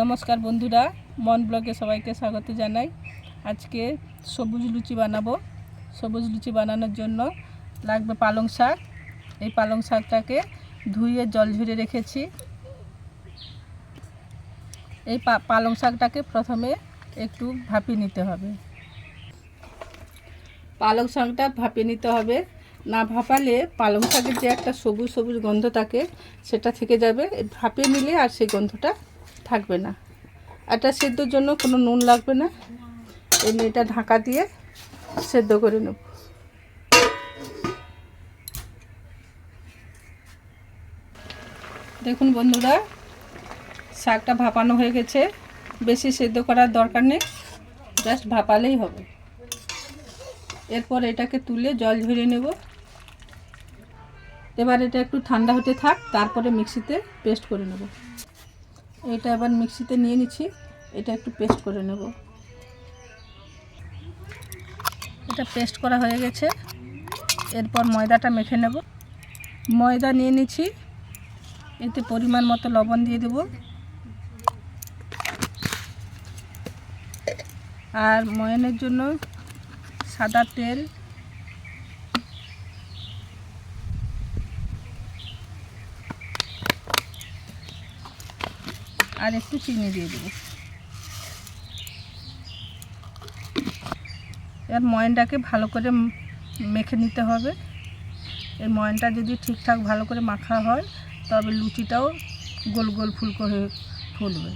নমস্কার বন্ধুরা, মন ব্লগে সবাইকে স্বাগত জানাই। আজকে সবুজ লুচি বানাবো। সবুজ লুচি বানানোর জন্য লাগবে পালং শাক। এই পালং শাকটাকে ধুয়ে জল ঝরিয়ে রেখেছি। এই পালং শাকটাকে প্রথমে একটু ভাপিয়ে নিতে হবে। পালং শাকটা ভাপিয়ে নিতে হবে, না ভাপালে পালং শাকের যে একটা সবুজ সবুজ গন্ধ থাকে সেটা থেকে যাবে। ভাপিয়ে নিলে আর সেই গন্ধটা থাকবে না। এটা সেদ্ধর জন্য কোনো নুন লাগবে না। এমনি এটা ঢাকা দিয়ে সেদ্ধ করে নেব। দেখুন বন্ধুরা, শাকটা ভাপানো হয়ে গেছে। বেশি সেদ্ধ করার দরকার নেই, জাস্ট ভাপালেই হবে। এরপর এটাকে তুলে জল ঝরিয়ে নেব। এবার এটা একটু ঠান্ডা হতে থাক, তারপরে মিক্সিতে পেস্ট করে নেব। এটা এবার মিক্সিতে নিয়ে নিচ্ছি। এটা একটু পেস্ট করে নেব। এটা পেস্ট করা হয়ে গেছে। এরপর ময়দাটা মেখে নেব। ময়দা নিয়ে নিচ্ছি, এতে পরিমাণ মতো লবণ দিয়ে দেব, আর ময়ানের জন্য সাদা তেল, আর একটু চিনি দিয়ে দেব। এবার ময়ানটাকে ভালো করে মেখে নিতে হবে। এই ময়ানটা যদি ঠিকঠাক ভালো করে মাখা হয় তবে লুচিটাও গোল গোল ফুলকো হয়ে ফুলবে।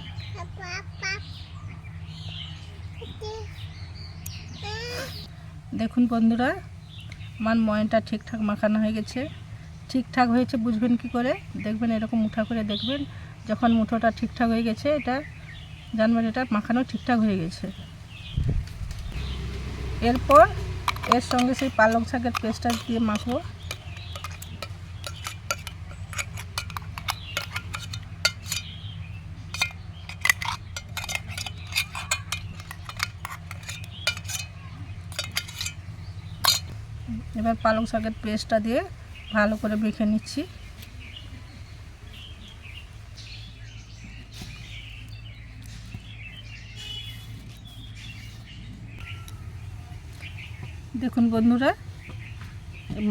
দেখুন বন্ধুরা, আমার ময়ানটা ঠিকঠাক মাখানো হয়ে গেছে। ঠিকঠাক হয়েছে বুঝবেন কি করে? দেখবেন এরকম মুঠা করে দেখবেন, যখন মুঠোটা ঠিকঠাক হয়ে গেছে এটা জানবেন এটা মাখানো ঠিকঠাক হয়ে গেছে। এরপর এর সঙ্গে সেই পালং শাকের পেস্টটা দিয়ে মাখবো। এবার পালং শাকের পেস্টটা দিয়ে ভালো করে মেখে নিচ্ছি। দেখুন বন্ধুরা,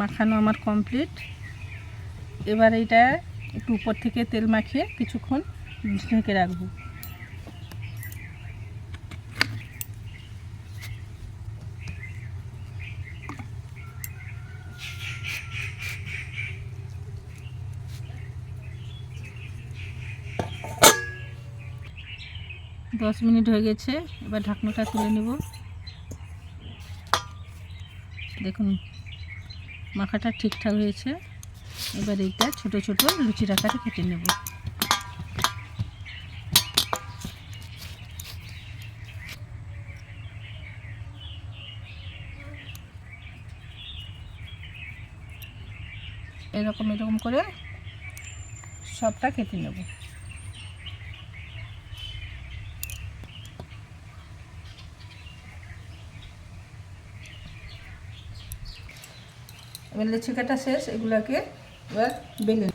মাখানো আমার কমপ্লিট। এবার এইটা একটু উপর থেকে তেল মাখিয়ে কিছুক্ষণ ঢেকে রাখবো। দশ মিনিট হয়ে গেছে। এবার ঢাকনাটা তুলে নেব। দেখুন মাখাটা ঠিকঠাক হয়েছে। এবার এইটা ছোট ছোট লুচির আকারে কেটে নেব। এরকম এরকম করে সবটা কেটে নেব। এবার লুচি কাটা শেষ। এগুলোকে এবার বেলে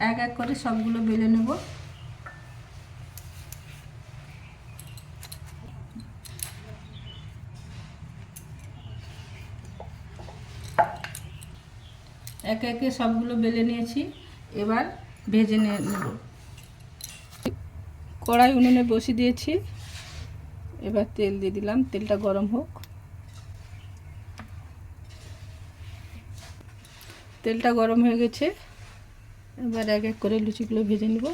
এক এক করে সবগুলো বেলে নেব। একে একে সবগুলো বেলে নিয়েছি। এবার ভেজে নেব। কড়াই উনুনে বসিয়ে দিয়েছি। এবার তেল দিয়ে দিলাম, তেলটা গরম হোক। তেলটা গরম হয়ে গেছে। এবার এক এক করে লুচিগুলো ভেজে নেব।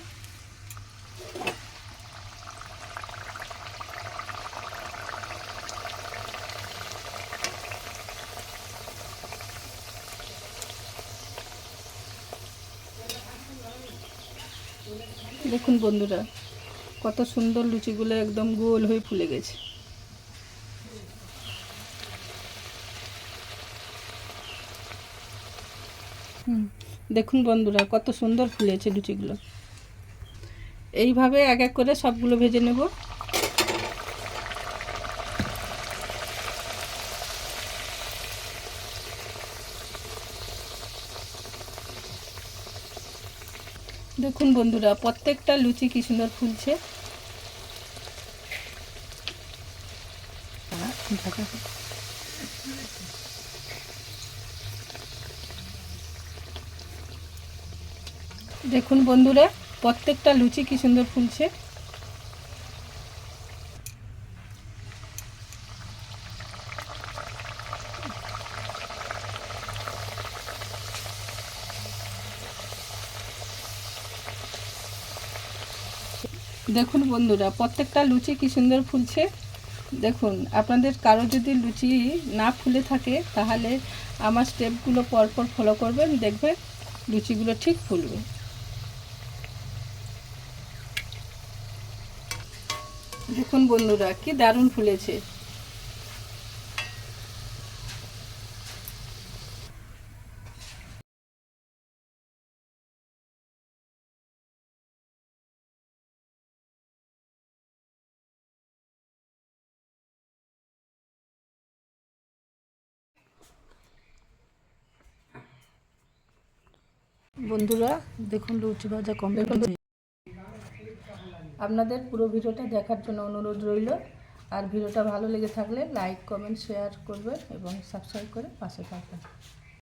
দেখুন বন্ধুরা, কত সুন্দর লুচিগুলো একদম গোল হয়ে ফুলে গেছে। দেখুন বন্ধুরা, কত সুন্দর ফুলেছে লুচিগুলো। এইভাবে এক এক করে সবগুলো ভেজে নেব। দেখুন বন্ধুরা, প্রত্যেকটা লুচি কি সুন্দর ফুলছে। দেখুন বন্ধুরা, প্রত্যেকটা লুচি কি সুন্দর ফুলছে। দেখুন বন্ধুরা, প্রত্যেকটা লুচি কি সুন্দর ফুলছে। দেখুন, আপনাদের কারো যদি লুচি না ফুলে থাকে তাহলে আমার স্টেপগুলো পরপর ফলো করবেন, দেখবেন লুচিগুলো ঠিক ফুলবে। দেখুন বন্ধুরা, কি দারুণ ফুলেছে। বন্ধুরা দেখুন, লুচি ভাজা কমপ্লিট হয়েছে। আপনাদের পুরো ভিডিওটা দেখার জন্য অনুরোধ রইল। আর ভিডিওটা ভালো লেগে থাকলে লাইক, কমেন্ট, শেয়ার করবেন এবং সাবস্ক্রাইব করে পাশে থাকবেন।